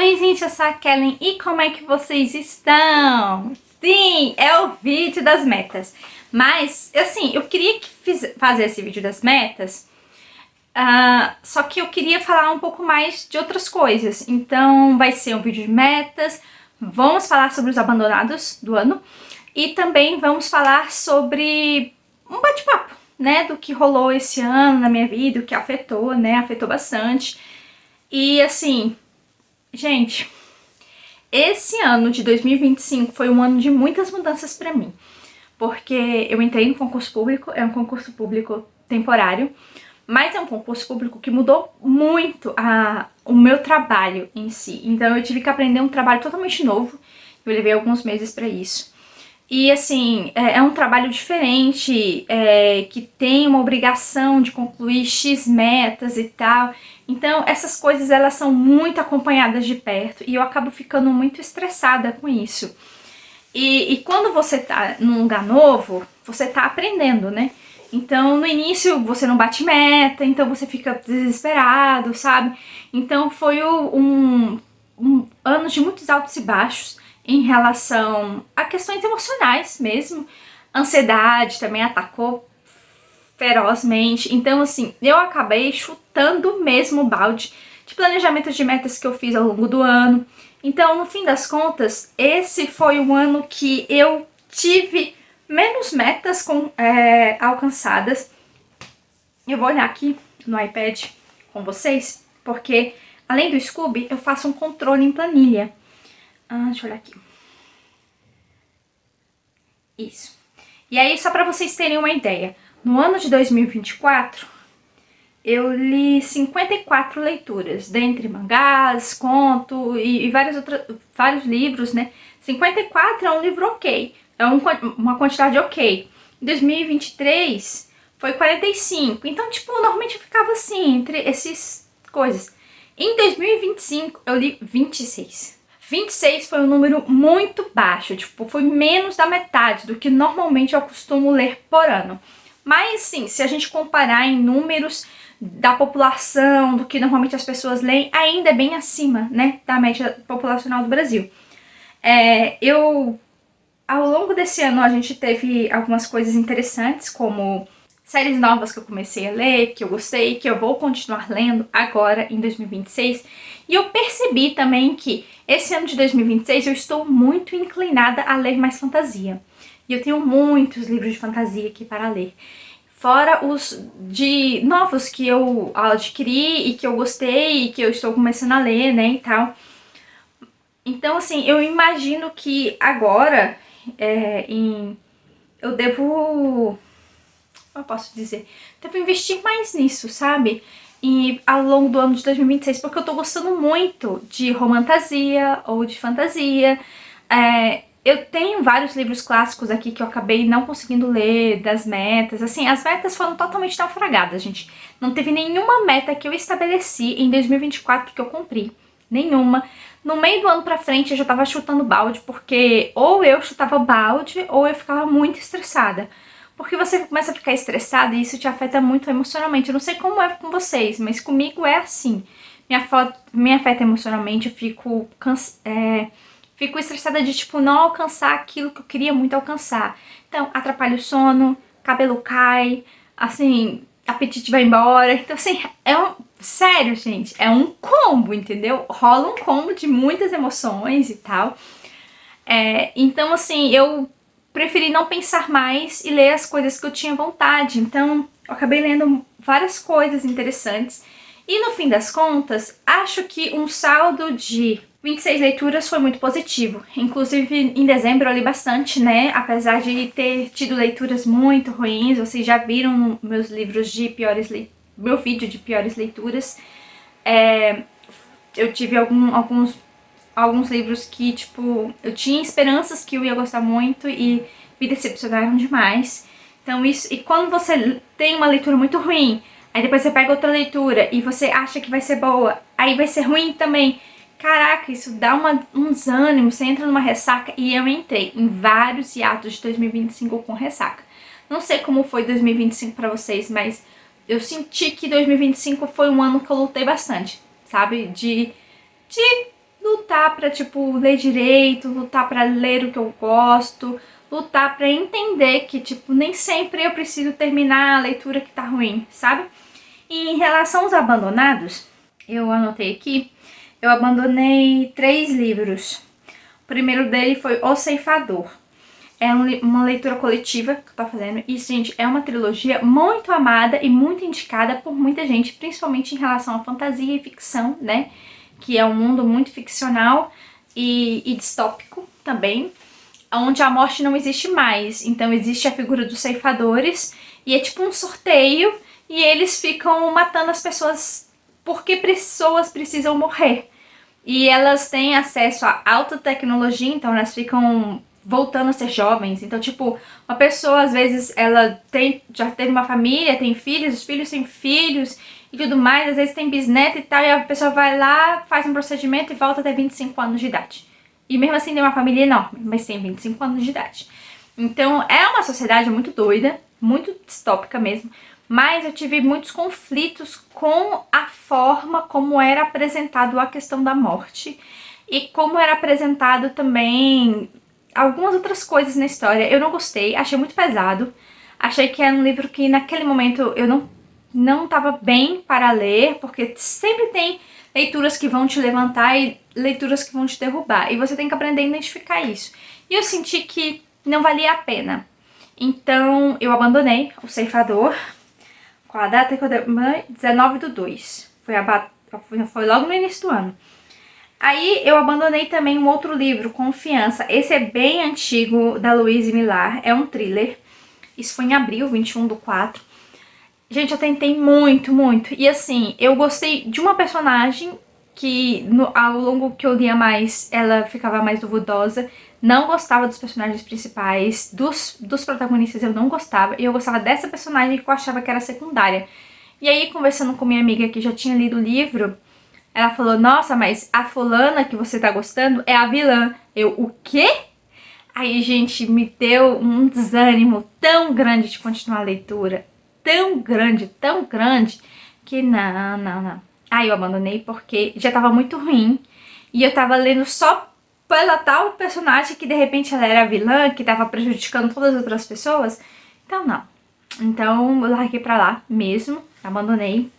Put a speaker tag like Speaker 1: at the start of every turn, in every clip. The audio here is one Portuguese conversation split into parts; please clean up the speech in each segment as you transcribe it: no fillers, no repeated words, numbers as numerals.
Speaker 1: Oi gente, eu sou a Kellen e como é que vocês estão? Sim, é o vídeo das metas. Mas, assim, eu queria fazer esse vídeo das metas, só que eu queria falar um pouco mais de outras coisas. Então vai ser um vídeo de metas, vamos falar sobre os abandonados do ano e também vamos falar sobre um bate-papo, né, do que rolou esse ano na minha vida, o que afetou, né, afetou bastante. E assim, gente, esse ano de 2025 foi um ano de muitas mudanças pra mim, porque eu entrei no concurso público, é um concurso público temporário, mas é um concurso público que mudou muito o meu trabalho em si. Então eu tive que aprender um trabalho totalmente novo, eu levei alguns meses pra isso. E assim, é um trabalho diferente, que tem uma obrigação de concluir X metas e tal. Então essas coisas elas são muito acompanhadas de perto e eu acabo ficando muito estressada com isso. E quando você tá num lugar novo, você tá aprendendo, né? Então no início você não bate meta, então você fica desesperado, sabe? Então foi um ano de muitos altos e baixos em relação a questões emocionais mesmo. Ansiedade também atacou ferozmente. Então, assim, eu acabei chutando mesmo o balde de planejamento de metas que eu fiz ao longo do ano. Então, no fim das contas, esse foi o ano que eu tive menos metas alcançadas. Eu vou olhar aqui no iPad com vocês, porque além do Scooby, eu faço um controle em planilha. Deixa eu olhar aqui. Isso. E aí, só para vocês terem uma ideia, no ano de 2024, eu li 54 leituras, dentre mangás, conto e vários livros, né? 54 é um livro ok, é uma quantidade ok. Em 2023 foi 45, então, tipo, normalmente eu ficava assim, entre essas coisas. Em 2025 eu li 26. 26 foi um número muito baixo, tipo, foi menos da metade do que normalmente eu costumo ler por ano. Mas sim, se a gente comparar em números da população, do que normalmente as pessoas leem, ainda é bem acima, né, da média populacional do Brasil. Ao longo desse ano a gente teve algumas coisas interessantes, como séries novas que eu comecei a ler, que eu gostei, que eu vou continuar lendo agora em 2026. E eu percebi também que esse ano de 2026 eu estou muito inclinada a ler mais fantasia. E eu tenho muitos livros de fantasia aqui para ler. Fora os de novos que eu adquiri e que eu gostei e que eu estou começando a ler, né, e tal. Então, assim, eu imagino que agora eu devo... eu posso dizer, devo investir mais nisso, sabe? E ao longo do ano de 2026, porque eu tô gostando muito de romantasia ou de fantasia. Eu tenho vários livros clássicos aqui que eu acabei não conseguindo ler, das metas. Assim, as metas foram totalmente naufragadas, gente. Não teve nenhuma meta que eu estabeleci em 2024 que eu cumpri. Nenhuma. No meio do ano pra frente eu já tava chutando balde, porque ou eu chutava balde ou eu ficava muito estressada. Porque você começa a ficar estressada e isso te afeta muito emocionalmente. Eu não sei como é com vocês, mas comigo é assim. Me afeta emocionalmente, eu fico estressada de, tipo, não alcançar aquilo que eu queria muito alcançar. Então, atrapalha o sono, cabelo cai, assim, apetite vai embora. Então, assim, sério, gente, é um combo, entendeu? Rola um combo de muitas emoções e tal. Então, assim, eu preferi não pensar mais e ler as coisas que eu tinha vontade. Então, eu acabei lendo várias coisas interessantes. E no fim das contas, acho que um saldo de 26 leituras foi muito positivo. Inclusive, em dezembro eu li bastante, né? Apesar de ter tido leituras muito ruins. Vocês já viram meus livros de meu vídeo de piores leituras. Eu tive alguns livros que, tipo, eu tinha esperanças que eu ia gostar muito e me decepcionaram demais. Então isso, e quando você tem uma leitura muito ruim, aí depois você pega outra leitura e você acha que vai ser boa, aí vai ser ruim também. Caraca, isso dá uns ânimos, você entra numa ressaca e eu entrei em vários hiatos de 2025 com ressaca. Não sei como foi 2025 pra vocês, mas eu senti que 2025 foi um ano que eu lutei bastante, sabe? De lutar pra, tipo, ler direito, lutar pra ler o que eu gosto, lutar pra entender que, tipo, nem sempre eu preciso terminar a leitura que tá ruim, sabe? E em relação aos abandonados, eu anotei aqui, eu abandonei 3 livros. O primeiro dele foi O Ceifador. É uma leitura coletiva que eu tô fazendo. E, gente, é uma trilogia muito amada e muito indicada por muita gente, principalmente em relação à fantasia e ficção, né? Que é um mundo muito ficcional e distópico também, onde a morte não existe mais. Então existe a figura dos ceifadores e é tipo um sorteio e eles ficam matando as pessoas porque pessoas precisam morrer. E elas têm acesso a alta tecnologia, então elas ficam voltando a ser jovens. Então, tipo, uma pessoa, às vezes, ela já teve uma família, tem filhos, os filhos têm filhos e tudo mais, às vezes tem bisneto e tal, e a pessoa vai lá, faz um procedimento e volta até 25 anos de idade. E mesmo assim tem uma família enorme, mas tem 25 anos de idade. Então, é uma sociedade muito doida, muito distópica mesmo, mas eu tive muitos conflitos com a forma como era apresentado a questão da morte e como era apresentado também algumas outras coisas na história. Eu não gostei, achei muito pesado, achei que era um livro que naquele momento eu não estava bem para ler, porque sempre tem leituras que vão te levantar e leituras que vão te derrubar, e você tem que aprender a identificar isso. E eu senti que não valia a pena. Então eu abandonei O Ceifador, com a data que eu dei, 19/2. Foi logo no início do ano. Aí eu abandonei também um outro livro, Confiança. Esse é bem antigo, da Louise Millar. É um thriller. Isso foi em abril, 21/4. Gente, eu tentei muito, muito. E assim, eu gostei de uma personagem que ao longo que eu lia mais, ela ficava mais duvidosa. Não gostava dos personagens principais, dos protagonistas eu não gostava. E eu gostava dessa personagem que eu achava que era secundária. E aí, conversando com minha amiga que já tinha lido o livro, ela falou, nossa, mas a fulana que você tá gostando é a vilã. Eu, o quê? Aí, gente, me deu um desânimo tão grande de continuar a leitura. Tão grande, que não. Aí eu abandonei porque já tava muito ruim. E eu tava lendo só pela tal personagem que de repente ela era a vilã, que tava prejudicando todas as outras pessoas. Então não. Então eu larguei pra lá mesmo, abandonei.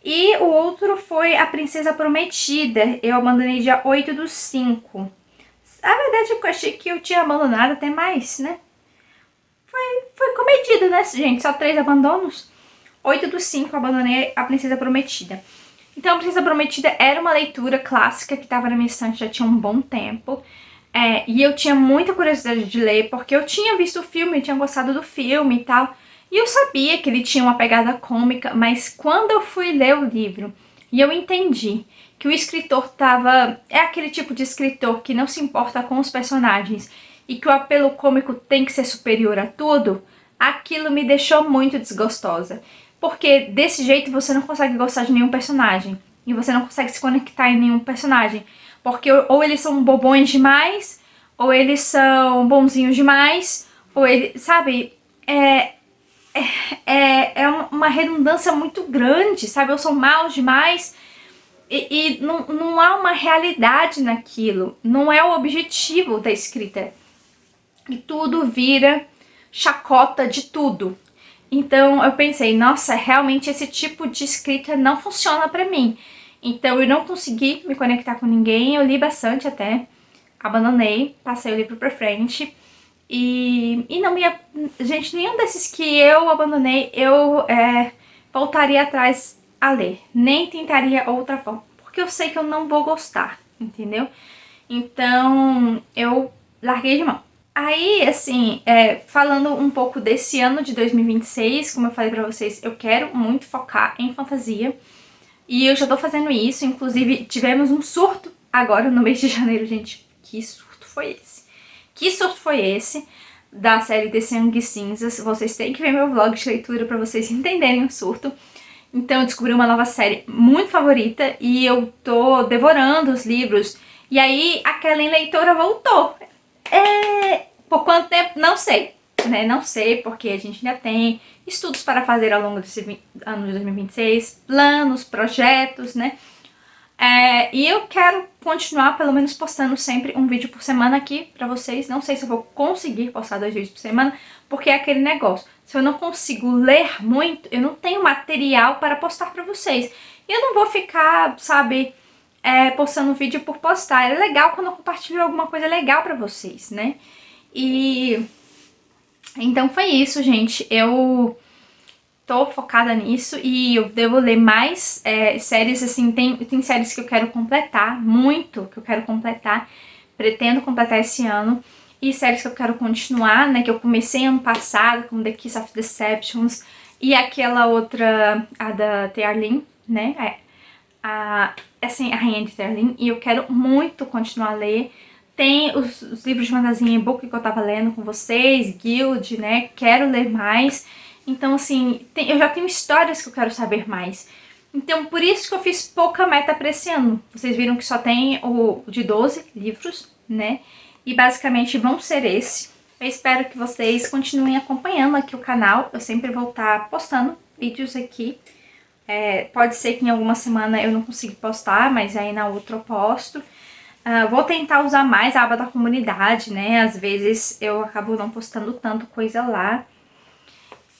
Speaker 1: E o outro foi A Princesa Prometida. Eu abandonei dia 8/5. A verdade é que eu achei que eu tinha abandonado até mais, né? Foi comedido, né, gente? Só 3 abandonos. 8/5 eu abandonei A Princesa Prometida. Então, A Princesa Prometida era uma leitura clássica que estava na minha estante já tinha um bom tempo. E eu tinha muita curiosidade de ler, porque eu tinha visto o filme, eu tinha gostado do filme e tal. E eu sabia que ele tinha uma pegada cômica, mas quando eu fui ler o livro e eu entendi que o escritor é aquele tipo de escritor que não se importa com os personagens e que o apelo cômico tem que ser superior a tudo, aquilo me deixou muito desgostosa. Porque desse jeito você não consegue gostar de nenhum personagem. E você não consegue se conectar em nenhum personagem. Porque ou eles são bobões demais, ou eles são bonzinhos demais, ou eles, sabe, é uma redundância muito grande, sabe? Ou são maus demais e não há uma realidade naquilo. Não é o objetivo da escrita. E tudo vira chacota de tudo. Então eu pensei, nossa, realmente esse tipo de escrita não funciona pra mim. Então eu não consegui me conectar com ninguém, eu li bastante até, abandonei, passei o livro pra frente. E não ia... Gente, nenhum desses que eu abandonei, eu voltaria atrás a ler. Nem tentaria outra forma, porque eu sei que eu não vou gostar, entendeu? Então eu larguei de mão. Aí, assim, falando um pouco desse ano de 2026, como eu falei pra vocês, eu quero muito focar em fantasia. E eu já tô fazendo isso, inclusive tivemos um surto agora no mês de janeiro, gente. Que surto foi esse? Que surto foi esse da série The Sangue Cinzas? Vocês têm que ver meu vlog de leitura pra vocês entenderem o surto. Então eu descobri uma nova série muito favorita e eu tô devorando os livros. E aí a Kellen Leitora voltou. Por quanto tempo? Não sei, né? Não sei, porque a gente ainda tem estudos para fazer ao longo desse ano de 2026, planos, projetos, né? E eu quero continuar pelo menos postando sempre um vídeo por semana aqui pra vocês. Não sei se eu vou conseguir postar 2 vídeos por semana, porque é aquele negócio. Se eu não consigo ler muito, eu não tenho material para postar pra vocês. E eu não vou ficar, sabe, postando vídeo por postar. É legal quando eu compartilho alguma coisa legal pra vocês, né? E então foi isso, gente. Eu tô focada nisso e eu devo ler mais séries, assim, tem séries que eu quero completar, muito que eu quero completar, pretendo completar esse ano, e séries que eu quero continuar, né, que eu comecei ano passado, como The Kiss of Deceptions, e aquela outra, a da Tearlin, né, assim, a Rainha de Tearlin, e eu quero muito continuar a ler. Tem os livros de fantasia e-book que eu tava lendo com vocês, Guild, né, quero ler mais. Então, assim, eu já tenho histórias que eu quero saber mais. Então, por isso que eu fiz pouca meta pra esse ano. Vocês viram que só tem o de 12 livros, né? E basicamente vão ser esse. Eu espero que vocês continuem acompanhando aqui o canal. Eu sempre vou estar postando vídeos aqui. Pode ser que em alguma semana eu não consiga postar, mas aí na outra eu posto. Vou tentar usar mais a aba da comunidade, né? Às vezes eu acabo não postando tanto coisa lá.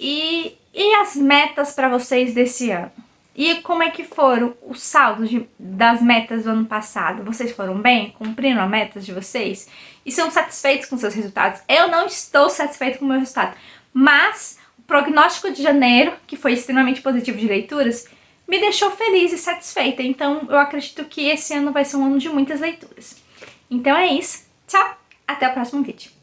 Speaker 1: E as metas para vocês desse ano? E como é que foram os saldos das metas do ano passado? Vocês foram bem? Cumpriram as metas de vocês? E são satisfeitos com seus resultados? Eu não estou satisfeito com o meu resultado, mas o prognóstico de janeiro, que foi extremamente positivo de leituras, me deixou feliz e satisfeita. Então eu acredito que esse ano vai ser um ano de muitas leituras. Então é isso. Tchau! Até o próximo vídeo.